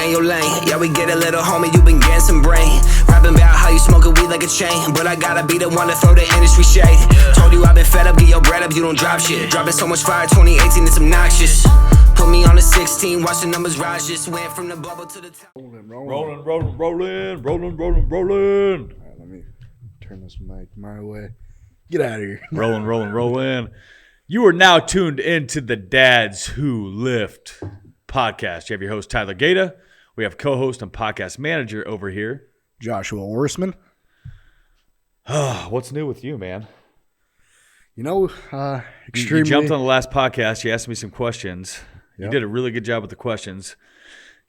stay in your lane. Yeah, we get a little homie, you been getting some brain. Rapping about how you smoking weed like a chain, but I gotta be the one to throw the industry shade. Told you I've been fed up, get your bread up, you don't drop shit. Dropping so much fire, 2018, it's obnoxious. Put me on the 16, watch the numbers rise. Just went from the bubble to the top. Rolling. All right, let me turn this mic my way. Get out of here. Rolling. You are now tuned into the Dads Who Lift podcast. You have your host, Tyler Gaeta. We have co-host and podcast manager over here, Joshua Orsman. What's new with you, man? You know, extremely. You jumped on the last podcast. You asked me some questions. Yep. You did a really good job with the questions.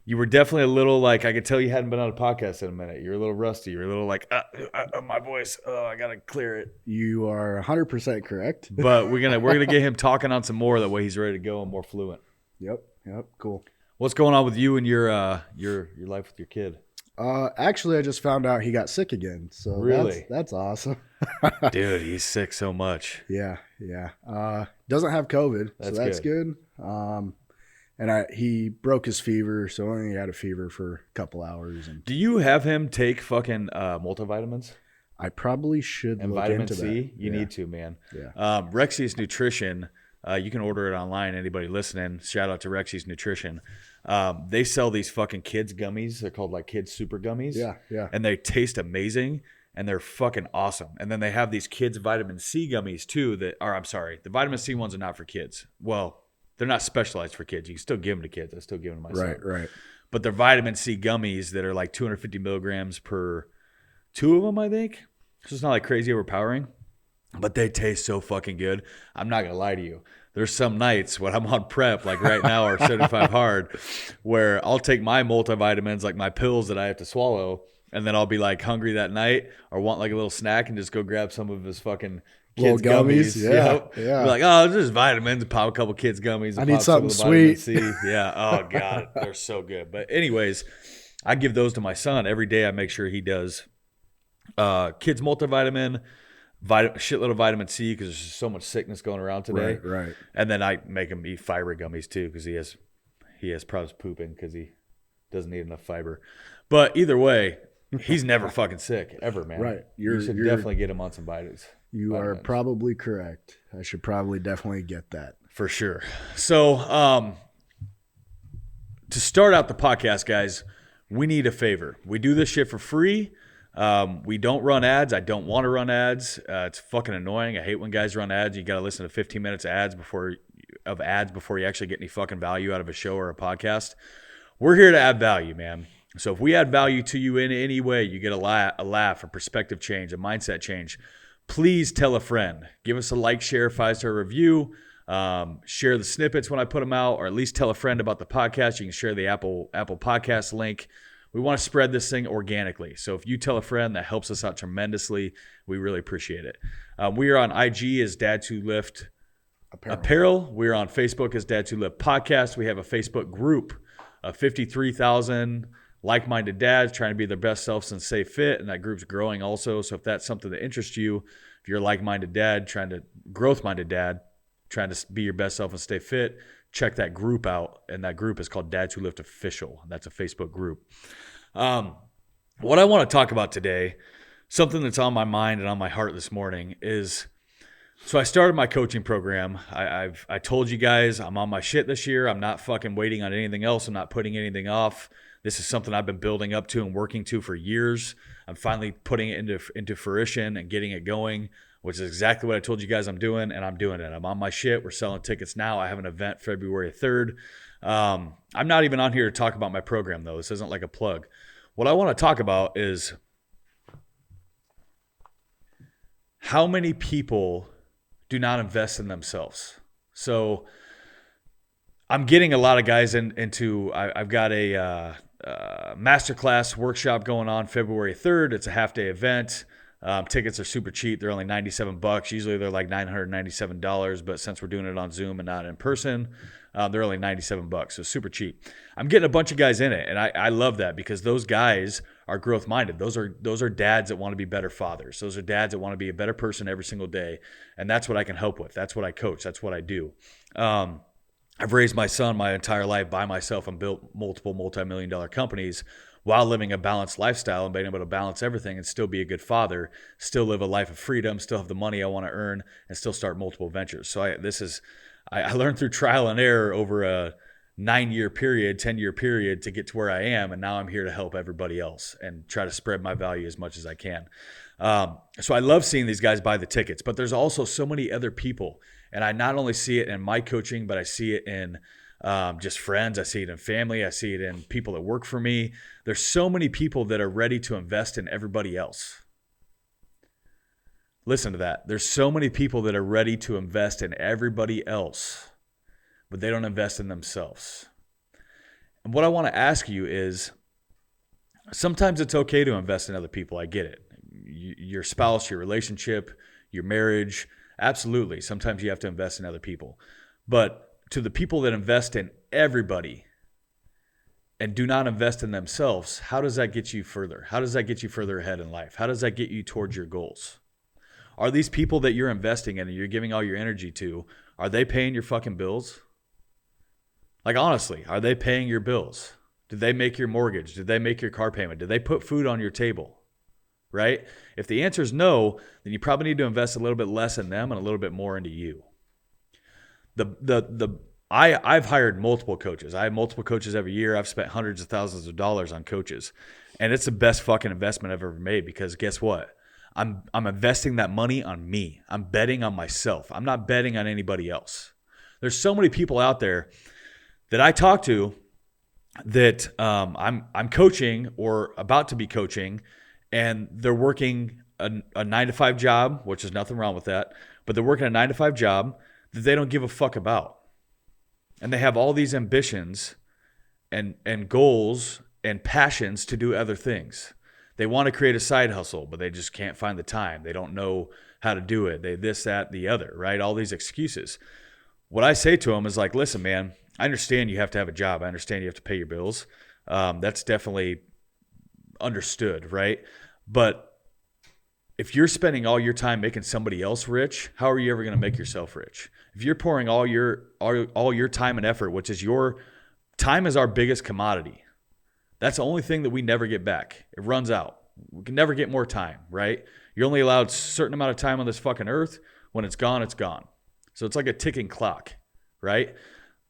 You were definitely a little like, I could tell you hadn't been on a podcast in a minute. You're a little rusty. You're a little like, my voice. Oh, I gotta clear it. You are 100% correct. But we're gonna get him talking on some more. That way he's ready to go and more fluent. Yep, cool. What's going on with you and your life with your kid? Actually, I just found out he got sick again. So really, that's awesome. Dude, he's sick so much. Yeah. Doesn't have COVID, so that's good. And he broke his fever, so only had a fever for a couple hours. And do you have him take fucking multivitamins? I probably should and look vitamin into C? that. You need to, man. Yeah. Rexi's Nutrition, you can order it online. Anybody listening, shout out to Rexi's Nutrition. They sell these fucking kids gummies. They're called like kids super gummies. Yeah. And they taste amazing. And they're fucking awesome. And then they have these kids vitamin C gummies too the vitamin C ones are not for kids. Well, they're not specialized for kids. You can still give them to kids. I still give them to myself. Right. But they're vitamin C gummies that are like 250 milligrams per two of them, I think. So it's not like crazy overpowering. But they taste so fucking good. I'm not going to lie to you. There's some nights when I'm on prep, like right now or 75 hard, where I'll take my multivitamins, like my pills that I have to swallow, and then I'll be like hungry that night or want like a little snack and just go grab some of his fucking kids gummies. Yeah. Be like, oh, it's just vitamins. Pop a couple kids gummies. I need something sweet. Yeah. Oh God, they're so good. But anyways, I give those to my son every day. I make sure he does kids multivitamin, shitload of vitamin C because there's just so much sickness going around today. Right. And then I make him eat fiber gummies too because he has problems pooping because he doesn't need enough fiber. But either way, he's never fucking sick ever, man. Right. You should definitely get him on some vitamins. You are probably correct. I should probably definitely get that. For sure. So to start out the podcast, guys, we need a favor. We do this shit for free. We don't run ads. I don't want to run ads. It's fucking annoying. I hate when guys run ads. You got to listen to 15 minutes of ads before you actually get any fucking value out of a show or a podcast. We're here to add value, man. So if we add value to you in any way, you get a laugh, a perspective change, a mindset change, please tell a friend. Give us a like, share, 5-star review. Share the snippets when I put them out, or at least tell a friend about the podcast. You can share the Apple Podcast link. We want to spread this thing organically. So if you tell a friend, that helps us out tremendously. We really appreciate it. We are on IG as Dads Who Lift Apparel. We're on Facebook as Dads Who Lift Podcast. We have a Facebook group of 53,000 like-minded dads trying to be their best selves and stay fit, and that group's growing also. So if that's something that interests you, if you're a like-minded dad, growth-minded dad, trying to be your best self and stay fit, check that group out. And that group is called Dads Who Lift Official. That's a Facebook group. What I want to talk about today, something that's on my mind and on my heart this morning is, so I started my coaching program. I told you guys I'm on my shit this year. I'm not fucking waiting on anything else. I'm not putting anything off. This is something I've been building up to and working to for years. I'm finally putting it into fruition and getting it going, which is exactly what I told you guys I'm doing, and I'm doing it. I'm on my shit. We're selling tickets now. I have an event February 3rd. I'm not even on here to talk about my program, though. This isn't like a plug. What I want to talk about is how many people do not invest in themselves. So I'm getting a lot of guys into I've got a masterclass workshop going on February 3rd. It's a half-day event. Tickets are super cheap. They're only $97. Usually they're like $997, but since we're doing it on Zoom and not in person, they're only $97. So super cheap. I'm getting a bunch of guys in it, and I love that because those guys are growth minded. Those are dads that want to be better fathers. Those are dads that want to be a better person every single day, and that's what I can help with. That's what I coach. That's what I do. I've raised my son my entire life by myself and built multiple multi-million-dollar companies while living a balanced lifestyle and being able to balance everything and still be a good father, still live a life of freedom, still have the money I want to earn, and still start multiple ventures. So I learned through trial and error over a 9-year period, 10-year period to get to where I am. And now I'm here to help everybody else and try to spread my value as much as I can. So I love seeing these guys buy the tickets, but there's also so many other people. And I not only see it in my coaching, but I see it in just friends. I see it in family. I see it in people that work for me. There's so many people that are ready to invest in everybody else. Listen to that. There's so many people that are ready to invest in everybody else, but they don't invest in themselves. And what I want to ask you is, sometimes it's okay to invest in other people. I get it. Your spouse, your relationship, your marriage, absolutely. Sometimes you have to invest in other people. But to the people that invest in everybody and do not invest in themselves, how does that get you further? How does that get you further ahead in life? How does that get you towards your goals? Are these people that you're investing in and you're giving all your energy to, are they paying your fucking bills? Like, honestly, are they paying your bills? Did they make your mortgage? Did they make your car payment? Did they put food on your table? Right? If the answer is no, then you probably need to invest a little bit less in them and a little bit more into you. I've hired multiple coaches. I have multiple coaches every year. I've spent hundreds of thousands of dollars on coaches. And it's the best fucking investment I've ever made, because guess what? I'm investing that money on me. I'm betting on myself. I'm not betting on anybody else. There's so many people out there that I talk to that I'm coaching or about to be coaching, and they're working a 9-to-5 job, which is nothing wrong with that, but they're working a 9-to-5 job that they don't give a fuck about. And they have all these ambitions and goals and passions to do other things. They want to create a side hustle, but they just can't find the time. They don't know how to do it. They this, that, the other, right? All these excuses. What I say to them is like, listen, man, I understand you have to have a job. I understand you have to pay your bills. That's definitely understood, right? But if you're spending all your time making somebody else rich, how are you ever going to make yourself rich? If you're pouring all your time and effort, which is your time is our biggest commodity. That's the only thing that we never get back. It runs out. We can never get more time, right? You're only allowed a certain amount of time on this fucking earth. When it's gone, it's gone. So it's like a ticking clock, right?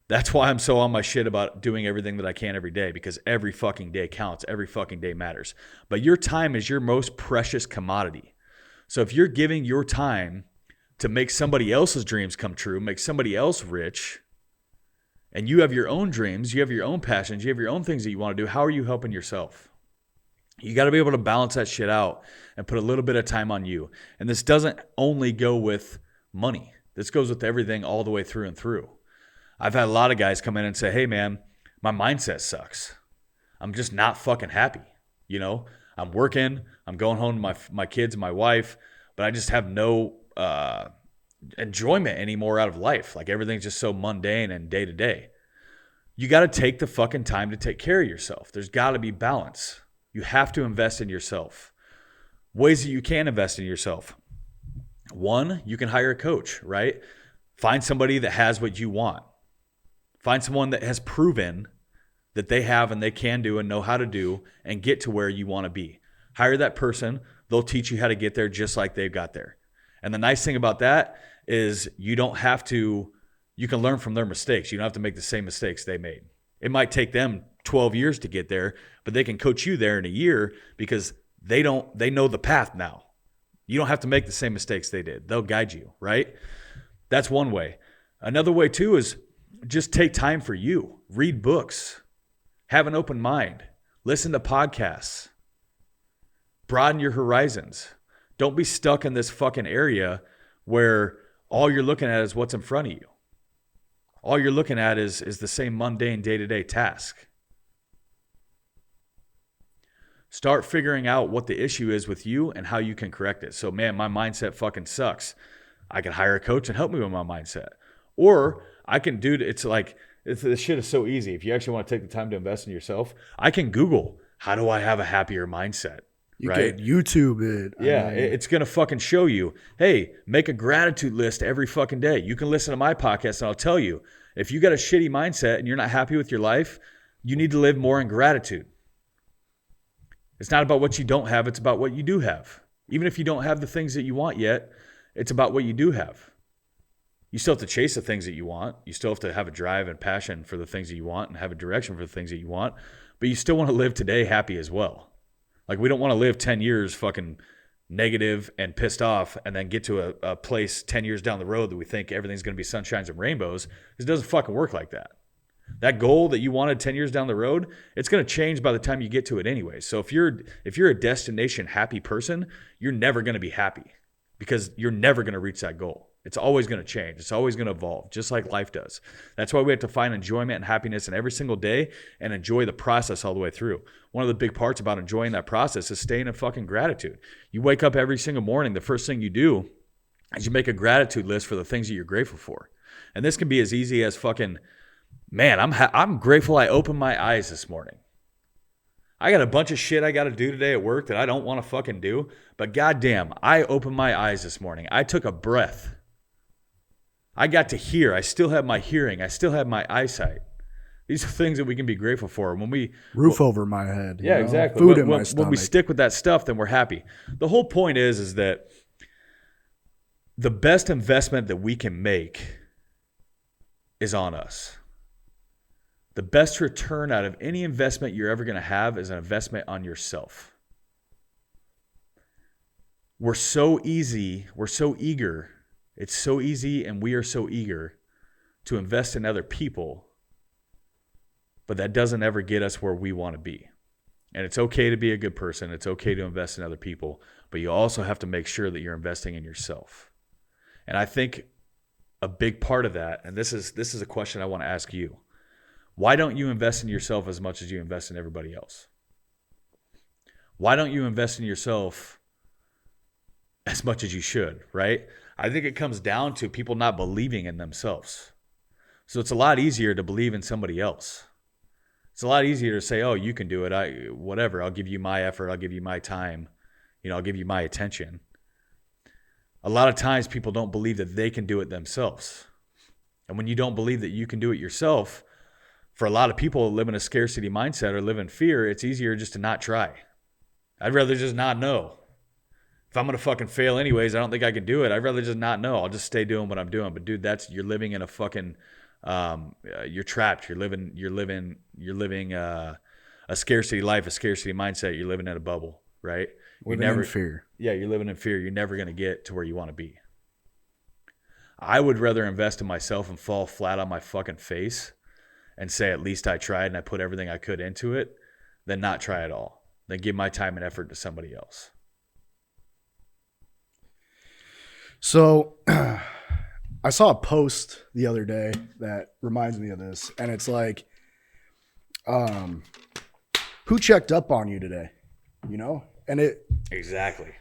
That's why I'm so on my shit about doing everything that I can every day, because every fucking day counts. Every fucking day matters. But your time is your most precious commodity. So if you're giving your time to make somebody else's dreams come true, make somebody else rich, and you have your own dreams, you have your own passions, you have your own things that you want to do, how are you helping yourself? You got to be able to balance that shit out and put a little bit of time on you. And this doesn't only go with money. This goes with everything all the way through and through. I've had a lot of guys come in and say, hey man, my mindset sucks. I'm just not fucking happy. You know, I'm working, I'm going home to my kids and my wife, but I just have no enjoyment anymore out of life. Like everything's just so mundane and day to day. You got to take the fucking time to take care of yourself. There's got to be balance. You have to invest in yourself. Ways that you can invest in yourself. One, you can hire a coach, right? Find somebody that has what you want. Find someone that has proven that they have and they can do and know how to do and get to where you want to be. Hire that person. They'll teach you how to get there just like they've got there. And the nice thing about that is you can learn from their mistakes. You don't have to make the same mistakes they made. It might take them 12 years to get there, but they can coach you there in a year because they know the path now. You don't have to make the same mistakes they did. They'll guide you, right? That's one way. Another way too is just take time for you. Read books. Have an open mind. Listen to podcasts. Broaden your horizons. Don't be stuck in this fucking area where all you're looking at is what's in front of you. All you're looking at is the same mundane day-to-day task. Start figuring out what the issue is with you and how you can correct it. So, man, my mindset fucking sucks. I can hire a coach and help me with my mindset. Or I can do it. This shit is so easy. If you actually want to take the time to invest in yourself, I can Google, how do I have a happier mindset? You right? can YouTube it. Yeah, it's going to fucking show you, hey, make a gratitude list every fucking day. You can listen to my podcast and I'll tell you, If you got a shitty mindset and you're not happy with your life, you need to live more in gratitude. It's not about what you don't have, it's about what you do have. Even if you don't have the things that you want yet, it's about what you do have. You still have to chase the things that you want. You still have to have a drive and passion for the things that you want and have a direction for the things that you want. But you still want to live today happy as well. Like, we don't want to live 10 years fucking negative and pissed off and then get to a place 10 years down the road that we think everything's going to be sunshines and rainbows. It doesn't fucking work like that. That goal that you wanted 10 years down the road, it's going to change by the time you get to it anyway. So if you're a destination happy person, you're never going to be happy because you're never going to reach that goal. It's always going to change. It's always going to evolve, just like life does. That's why we have to find enjoyment and happiness in every single day and enjoy the process all the way through. One of the big parts about enjoying that process is staying in fucking gratitude. You wake up every single morning, the first thing you do is you make a gratitude list for the things that you're grateful for. And this can be as easy as fucking, man, I'm grateful I opened my eyes this morning. I got a bunch of shit I got to do today at work that I don't want to fucking do, but goddamn, I opened my eyes this morning. I took a breath. I got to hear. I still have my hearing. I still have my eyesight. These are things that we can be grateful for. Roof over my head. Yeah, exactly. Food in my stomach. When we stick with that stuff, then we're happy. The whole point is that the best investment that we can make is on us. The best return out of any investment you're ever going to have is an investment on yourself. We're so eager. It's so easy, and we are so eager to invest in other people, but that doesn't ever get us where we want to be. And it's okay to be a good person. It's okay to invest in other people, but you also have to make sure that you're investing in yourself. And I think a big part of that, and this is a question I want to ask you. Why don't you invest in yourself as much as you invest in everybody else? Why don't you invest in yourself as much as you should, right? I think it comes down to people not believing in themselves. So it's a lot easier to believe in somebody else. It's a lot easier to say, oh, you can do it. I'll give you my effort. I'll give you my time. I'll give you my attention. A lot of times people don't believe that they can do it themselves. And when you don't believe that you can do it yourself, for a lot of people who live in a scarcity mindset or live in fear, it's easier just to not try. I'd rather just not know. If I'm going to fucking fail anyways, I don't think I can do it. I'd rather just not know. I'll just stay doing what I'm doing. But dude, you're living in a fucking, you're trapped. You're living a scarcity life, a scarcity mindset. You're living in a bubble, right? Living in fear. Yeah, you're living in fear. You're never going to get to where you want to be. I would rather invest in myself and fall flat on my fucking face and say, at least I tried and I put everything I could into it, than not try at all. Then give my time and effort to somebody else. So I saw a post the other day that reminds me of this, and it's like, who checked up on you today? And it exactly.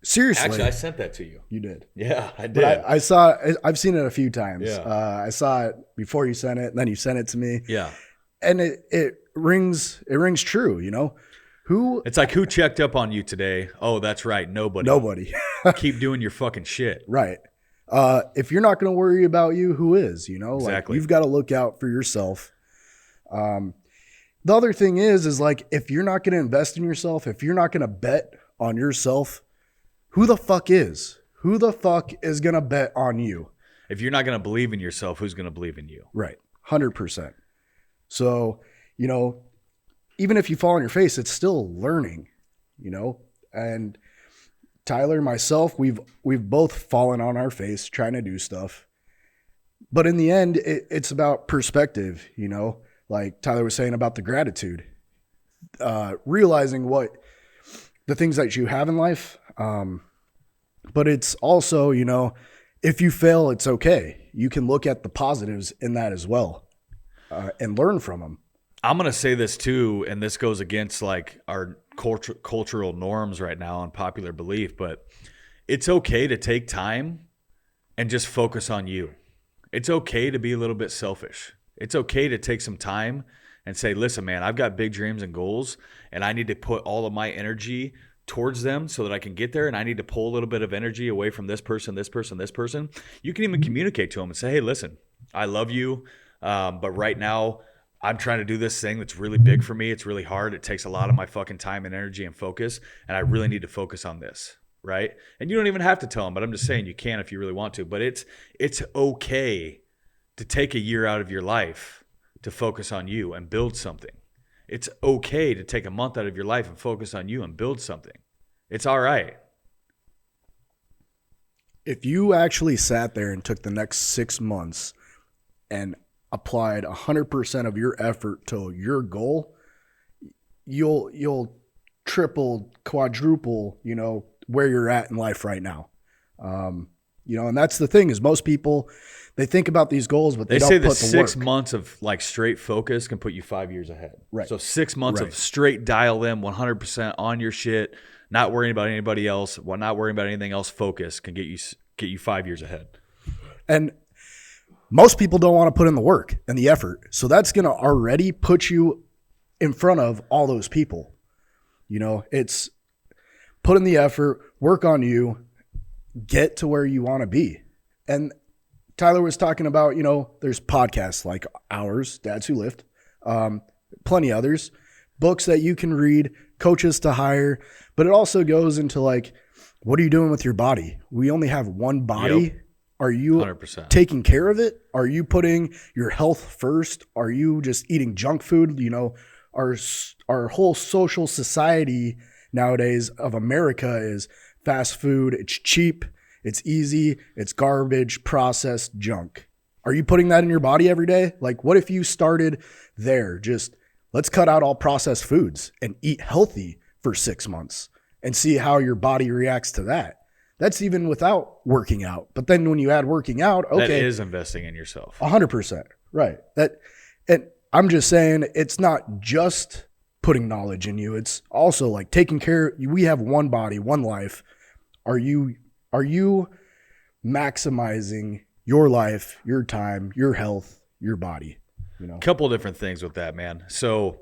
Seriously. Actually, I sent that to you. You did. Yeah, I did. But I've seen it a few times. Yeah. I saw it before you sent it, and then you sent it to me. Yeah. And it rings true, It's like, who checked up on you today? Oh, that's right. Nobody. Keep doing your fucking shit. Right. If you're not going to worry about you, who is, Exactly. Like, you've got to look out for yourself. The other thing is like, if you're not going to invest in yourself, if you're not going to bet on yourself, who the fuck is? Who the fuck is going to bet on you? If you're not going to believe in yourself, who's going to believe in you? Right. 100%. So, even if you fall on your face, it's still learning, and Tyler, myself, we've both fallen on our face trying to do stuff, but in the end, it's about perspective, like Tyler was saying about the gratitude, realizing what the things that you have in life. But it's also, if you fail, it's okay. You can look at the positives in that as well, and learn from them. I'm going to say this too, and this goes against like our cultural norms right now and popular belief, but it's okay to take time and just focus on you. It's okay to be a little bit selfish. It's okay to take some time and say, listen, man, I've got big dreams and goals, and I need to put all of my energy towards them so that I can get there, and I need to pull a little bit of energy away from this person, this person, this person. You can even communicate to them and say, hey, listen, I love you. But right now, I'm trying to do this thing that's really big for me. It's really hard. It takes a lot of my fucking time and energy and focus, and I really need to focus on this, right? And you don't even have to tell them, but I'm just saying you can if you really want to. But it's okay to take a year out of your life to focus on you and build something. It's okay to take a month out of your life and focus on you and build something. It's all right. If you actually sat there and took the next 6 months and applied 100% of your effort to your goal, you'll triple, quadruple, where you're at in life right now. And that's the thing is most people, they think about these goals, but they don't say put that the 6 work. months of like straight focus can put you 5 years ahead. Right. So 6 months Right. of straight dial in 100% on your shit, not worrying about anybody else, not worrying about anything else, focus can get you 5 years ahead. And most people don't want to put in the work and the effort. So that's going to already put you in front of all those people. It's put in the effort, work on you, get to where you want to be. And Tyler was talking about, there's podcasts like ours, Dads Who Lift, plenty others, books that you can read, coaches to hire, but it also goes into like, what are you doing with your body? We only have one body. Yep. Are you 100%. taking care of it? Are you putting your health first? Are you just eating junk food? Our whole social society nowadays of America is fast food. It's cheap. It's easy. It's garbage, processed junk. Are you putting that in your body every day? Like, what if you started there? Just let's cut out all processed foods and eat healthy for 6 months and see how your body reacts to that. That's even without working out. But then when you add working out, okay. That is investing in yourself. 100%. Right. And I'm just saying it's not just putting knowledge in you. It's also like taking care. We have one body, one life. Are you maximizing your life, your time, your health, your body? Couple different things with that, man. So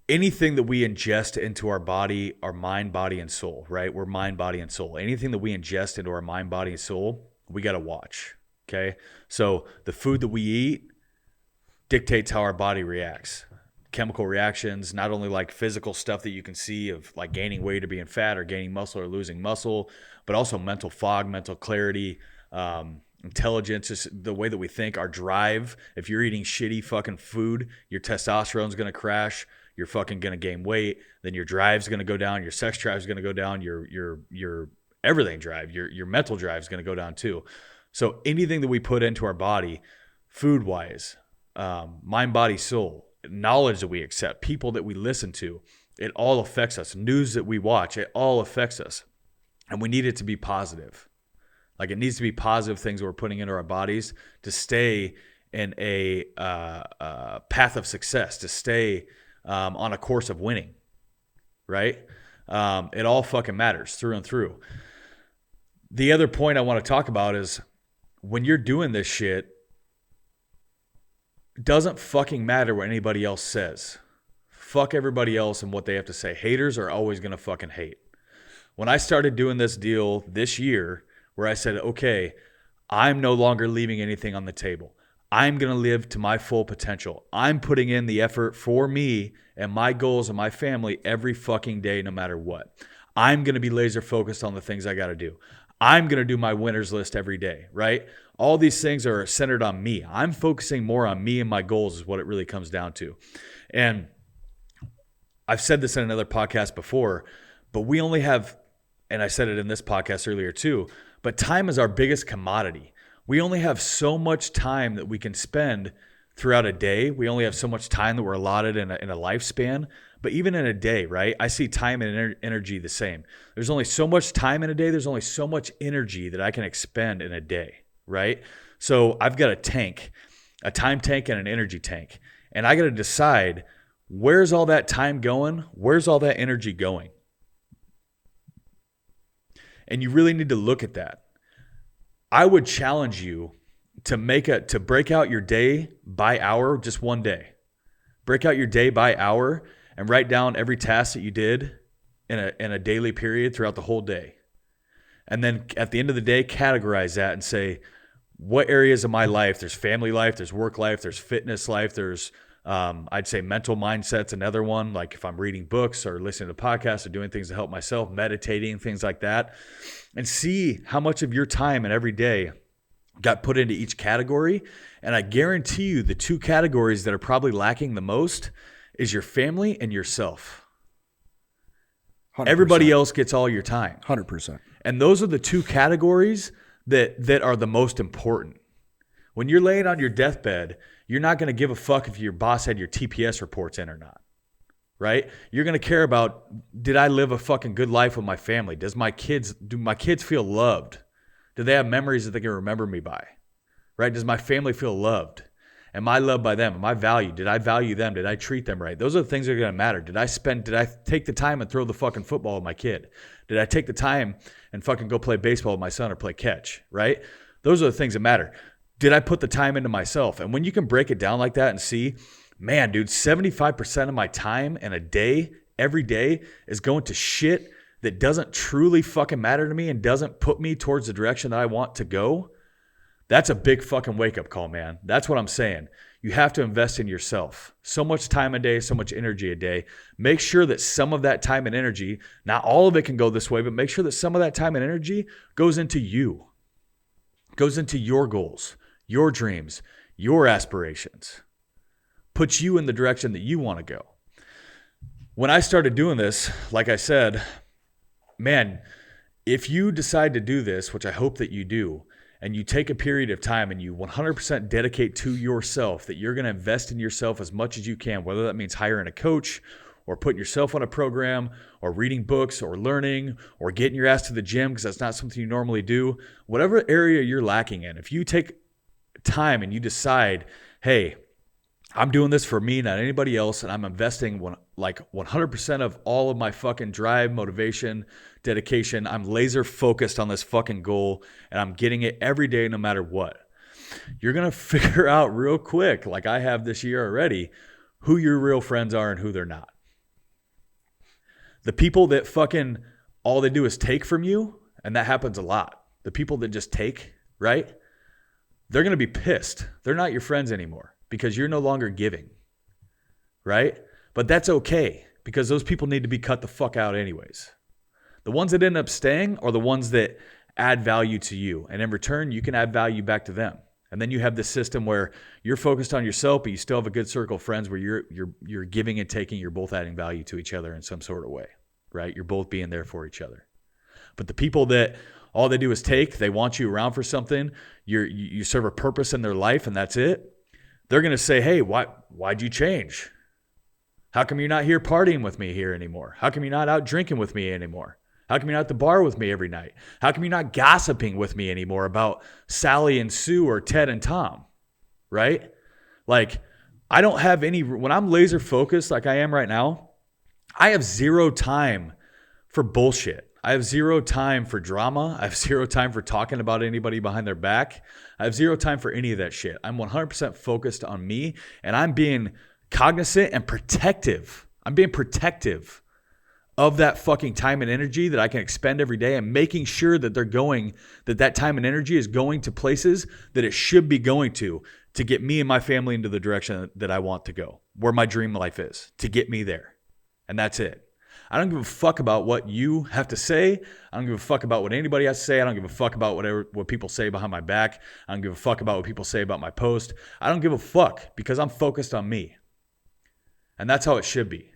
anything that we ingest into our body, our mind, body, and soul, right? We're mind, body, and soul. Anything that we ingest into our mind, body, and soul, we got to watch, okay? So the food that we eat dictates how our body reacts. Chemical reactions, not only like physical stuff that you can see of like gaining weight or being fat or gaining muscle or losing muscle, but also mental fog, mental clarity, intelligence, just the way that we think, our drive. If you're eating shitty fucking food, your testosterone's going to crash. You're fucking going to gain weight. Then your drive's going to go down. Your sex drive's going to go down. Your everything drive, your mental drive's going to go down too. So anything that we put into our body, food wise, mind, body, soul, knowledge that we accept, people that we listen to, it all affects us. News that we watch, it all affects us. And we need it to be positive. Like it needs to be positive things that we're putting into our bodies to stay in a path of success, to stay on a course of winning, right? It all fucking matters through and through. The other point I want to talk about is when you're doing this shit, it doesn't fucking matter what anybody else says. Fuck everybody else and what they have to say. Haters are always going to fucking hate. When I started doing this deal this year, where I said, okay, I'm no longer leaving anything on the table. I'm going to live to my full potential. I'm putting in the effort for me and my goals and my family every fucking day, no matter what. I'm going to be laser focused on the things I got to do. I'm going to do my winners list every day, right? All these things are centered on me. I'm focusing more on me and my goals is what it really comes down to. And I've said this in another podcast before, but we only have, and I said it in this podcast earlier too, but time is our biggest commodity. We only have so much time that we can spend throughout a day. We only have so much time that we're allotted in a lifespan. But even in a day, right? I see time and energy the same. There's only so much time in a day. There's only so much energy that I can expend in a day, right? So I've got a tank, a time tank and an energy tank. And I got to decide, where's all that time going? Where's all that energy going? And you really need to look at that. I would challenge you to break out your day by hour, just one day. Break out your day by hour and write down every task that you did in a daily period throughout the whole day. And then at the end of the day, categorize that and say, what areas of my life, there's family life, there's work life, there's fitness life, there's I'd say mental mindset's another one. Like if I'm reading books or listening to podcasts or doing things to help myself, meditating, things like that, and see how much of your time and every day got put into each category. And I guarantee you the two categories that are probably lacking the most is your family and yourself. 100%. Everybody else gets all your time. 100%. And those are the two categories that are the most important. When you're laying on your deathbed, you're not going to give a fuck if your boss had your TPS reports in or not, right? You're going to care about, did I live a fucking good life with my family? Do my kids feel loved? Do they have memories that they can remember me by, right? Does my family feel loved? Am I loved by them? Am I valued? Did I value them? Did I treat them right? Those are the things that are going to matter. Did I take the time and throw the fucking football with my kid? Did I take the time and fucking go play baseball with my son or play catch, right? Those are the things that matter. Did I put the time into myself? And when you can break it down like that and see, man, dude, 75% of my time in a day, every day, is going to shit that doesn't truly fucking matter to me and doesn't put me towards the direction that I want to go. That's a big fucking wake-up call, man. That's what I'm saying. You have to invest in yourself. So much time a day, so much energy a day. Make sure that some of that time and energy, not all of it can go this way, but make sure that some of that time and energy goes into you, goes into your goals, your dreams, your aspirations. Puts you in the direction that you want to go. When I started doing this, like I said, man, if you decide to do this, which I hope that you do, and you take a period of time and you 100% dedicate to yourself, that you're going to invest in yourself as much as you can, whether that means hiring a coach or putting yourself on a program or reading books or learning or getting your ass to the gym because that's not something you normally do, whatever area you're lacking in, if you take time and you decide, hey, I'm doing this for me, not anybody else, and I'm investing 100% of all of my fucking drive, motivation, dedication. I'm laser focused on this fucking goal, and I'm getting it every day no matter what. You're going to figure out real quick, like I have this year already, who your real friends are and who they're not. The people that fucking all they do is take from you, and that happens a lot. The people that just take, right? They're going to be pissed. They're not your friends anymore because you're no longer giving, right? But that's okay because those people need to be cut the fuck out anyways. The ones that end up staying are the ones that add value to you. And in return, you can add value back to them. And then you have this system where you're focused on yourself, but you still have a good circle of friends where you're giving and taking, you're both adding value to each other in some sort of way, right? You're both being there for each other. But the people that all they do is take, they want you around for something, you serve a purpose in their life and that's it. They're going to say, hey, why'd you change? How come you're not here partying with me here anymore? How come you're not out drinking with me anymore? How come you're not at the bar with me every night? How come you're not gossiping with me anymore about Sally and Sue or Ted and Tom, right? Like, I don't have any, when I'm laser focused like I am right now, I have zero time for bullshit. I have zero time for drama. I have zero time for talking about anybody behind their back. I have zero time for any of that shit. I'm 100% focused on me, and I'm being cognizant and protective. I'm being protective of that fucking time and energy that I can expend every day and making sure that that time and energy is going to places that it should be going to get me and my family into the direction that I want to go, where my dream life is, to get me there. And that's it. I don't give a fuck about what you have to say. I don't give a fuck about what anybody has to say. I don't give a fuck about what people say behind my back. I don't give a fuck about what people say about my post. I don't give a fuck because I'm focused on me. And that's how it should be.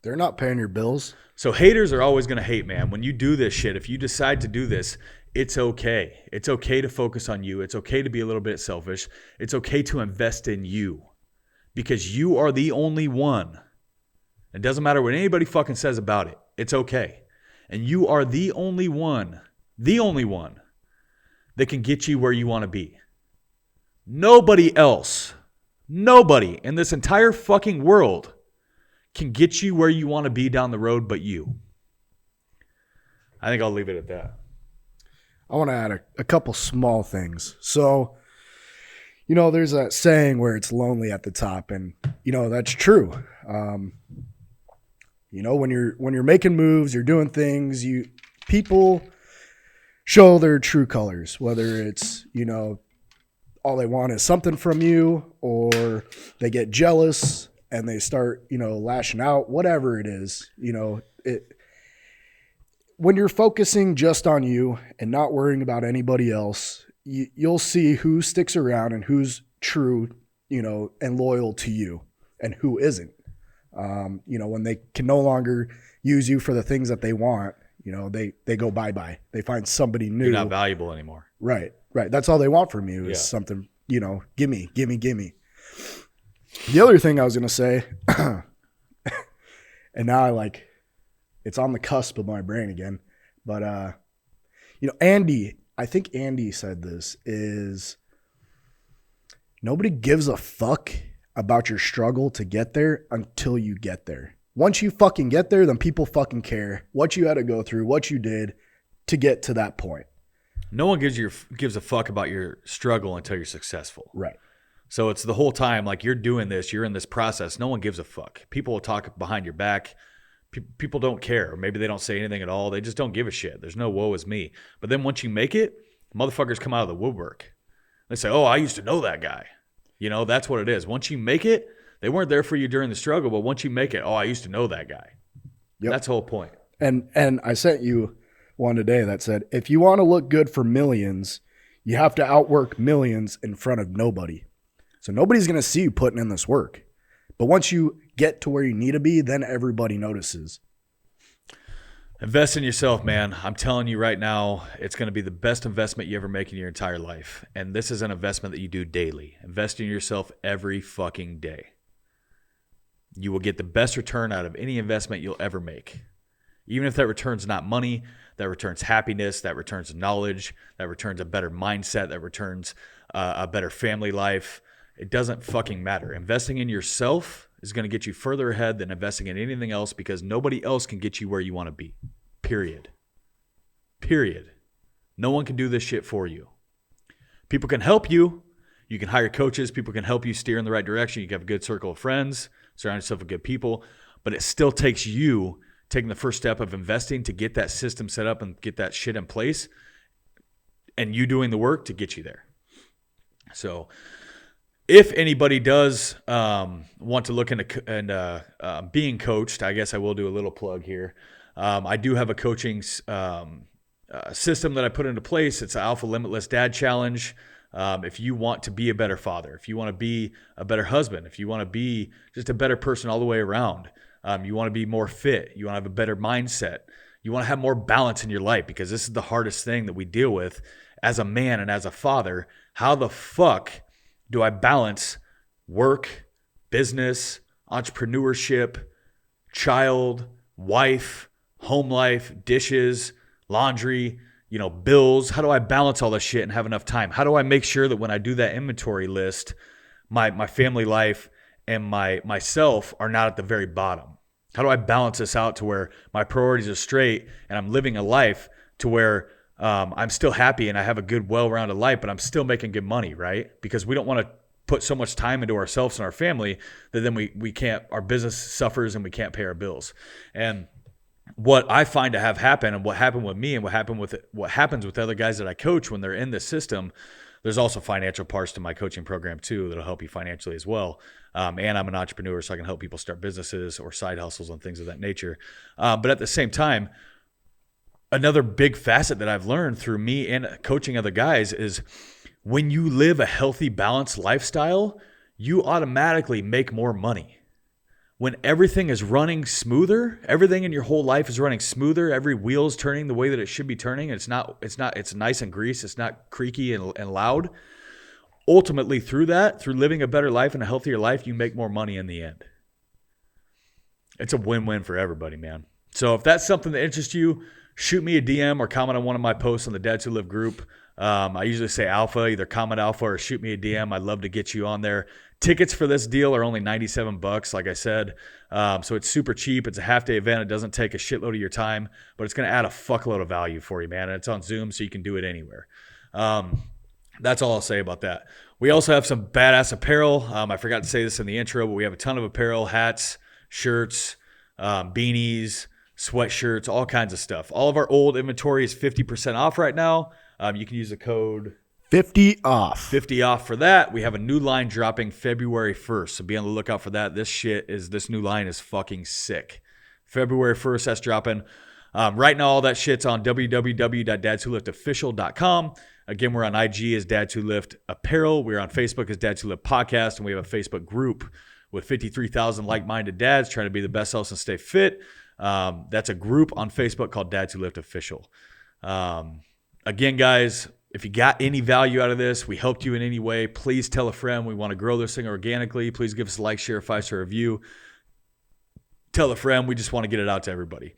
They're not paying your bills. So haters are always going to hate, man. When you do this shit, if you decide to do this, it's okay. It's okay to focus on you. It's okay to be a little bit selfish. It's okay to invest in you because you are the only one. It doesn't matter what anybody fucking says about it. It's okay. And you are the only one that can get you where you want to be. Nobody else, nobody in this entire fucking world can get you where you want to be down the road but you. I think I'll leave it at that. I want to add a couple small things. So, there's that saying where it's lonely at the top, and, that's true. When you're making moves, you're doing things, people show their true colors, whether it's, all they want is something from you, or they get jealous and they start, lashing out, whatever it is, when you're focusing just on you and not worrying about anybody else, you'll see who sticks around and who's true, and loyal to you and who isn't. When they can no longer use you for the things that they want, they go bye-bye. They find somebody new. You're not valuable anymore. Right. That's all they want from you is something, gimme. The other thing I was going to say, and now it's on the cusp of my brain again, but, Andy, I think Andy said this, is nobody gives a fuck about your struggle to get there until you get there. Once you fucking get there, then people fucking care what you had to go through, what you did to get to that point. No one gives a fuck about your struggle until you're successful. Right. So it's the whole time, you're doing this, you're in this process. No one gives a fuck. People will talk behind your back. People don't care. Or maybe they don't say anything at all. They just don't give a shit. There's no woe is me. But then once you make it, motherfuckers come out of the woodwork. They say, oh, I used to know that guy. That's what it is. Once you make it, they weren't there for you during the struggle, but once you make it, oh, I used to know that guy. Yep. That's the whole point. And I sent you one today that said, if you want to look good for millions, you have to outwork millions in front of nobody. So nobody's going to see you putting in this work. But once you get to where you need to be, then everybody notices. Invest in yourself, man. I'm telling you right now, it's going to be the best investment you ever make in your entire life. And this is an investment that you do daily. Invest in yourself every fucking day. You will get the best return out of any investment you'll ever make. Even if that return's not money, that returns happiness, that returns knowledge, that returns a better mindset, that returns a better family life. It doesn't fucking matter. Investing in yourself is going to get you further ahead than investing in anything else, because nobody else can get you where you want to be. Period. No one can do this shit for you. People can help you. You can hire coaches. People can help you steer in the right direction. You can have a good circle of friends. Surround yourself with good people. But it still takes you taking the first step of investing to get that system set up and get that shit in place, and you doing the work to get you there. So if anybody does want to look into being coached, I guess I will do a little plug here. I do have a coaching system that I put into place. It's an Alpha Limitless Dad Challenge. If you want to be a better father, if you want to be a better husband, if you want to be just a better person all the way around, you want to be more fit, you want to have a better mindset, you want to have more balance in your life, because this is the hardest thing that we deal with as a man and as a father. How the fuck do I balance work, business, entrepreneurship, child, wife, home life, dishes, laundry, bills? How do I balance all this shit and have enough time? How do I make sure that when I do that inventory list, my family life and myself are not at the very bottom? How do I balance this out to where my priorities are straight and I'm living a life to where I'm still happy and I have a good, well-rounded life, but I'm still making good money, right? Because we don't want to put so much time into ourselves and our family that then we can't, our business suffers and we can't pay our bills. And what I find to have happen, and what happened with me and what happens with other guys that I coach when they're in this system, there's also financial parts to my coaching program too that'll help you financially as well. And I'm an entrepreneur, so I can help people start businesses or side hustles and things of that nature. But at the same time, another big facet that I've learned through me and coaching other guys is when you live a healthy, balanced lifestyle, you automatically make more money. When everything is running smoother, everything in your whole life is running smoother, every wheel is turning the way that it should be turning, it's nice and greased, it's not creaky and loud. Ultimately, through living a better life and a healthier life, you make more money in the end. It's a win-win for everybody, man. So if that's something that interests you, shoot me a DM or comment on one of my posts on the Dads Who Live group. I usually say alpha, either comment alpha or shoot me a DM. I'd love to get you on there. Tickets for this deal are only $97, like I said. So it's super cheap. It's a half-day event. It doesn't take a shitload of your time, but it's going to add a fuckload of value for you, man. And it's on Zoom, so you can do it anywhere. That's all I'll say about that. We also have some badass apparel. I forgot to say this in the intro, but we have a ton of apparel, hats, shirts, beanies, sweatshirts, all kinds of stuff. All of our old inventory is 50% off right now. You can use the code 50 off. 50 off for that. We have a new line dropping February 1st. So be on the lookout for that. This new line is fucking sick. February 1st, that's dropping. Right now, all that shit's on www.dads2liftofficial.com. Again, we're on IG as Dads2Lift Apparel. We're on Facebook as Dads2Lift Podcast. And we have a Facebook group with 53,000 like-minded dads trying to be the best selves and stay fit. That's a group on Facebook called Dads2Lift Official. Again, guys, if you got any value out of this, we helped you in any way, please tell a friend. We want to grow this thing organically. Please give us a like, share, a 5-star review. Tell a friend. We just want to get it out to everybody.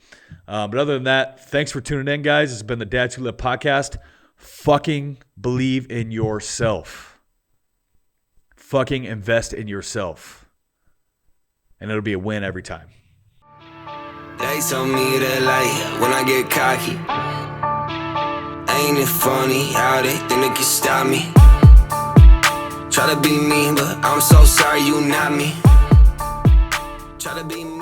But other than that, thanks for tuning in, guys. It's been the Dads2Lift Podcast. Fucking believe in yourself. Fucking invest in yourself. And it'll be a win every time. They told me that like when I get cocky, ain't it funny how they think they can stop me? Try to be me, but I'm so sorry you not me. Try to be me.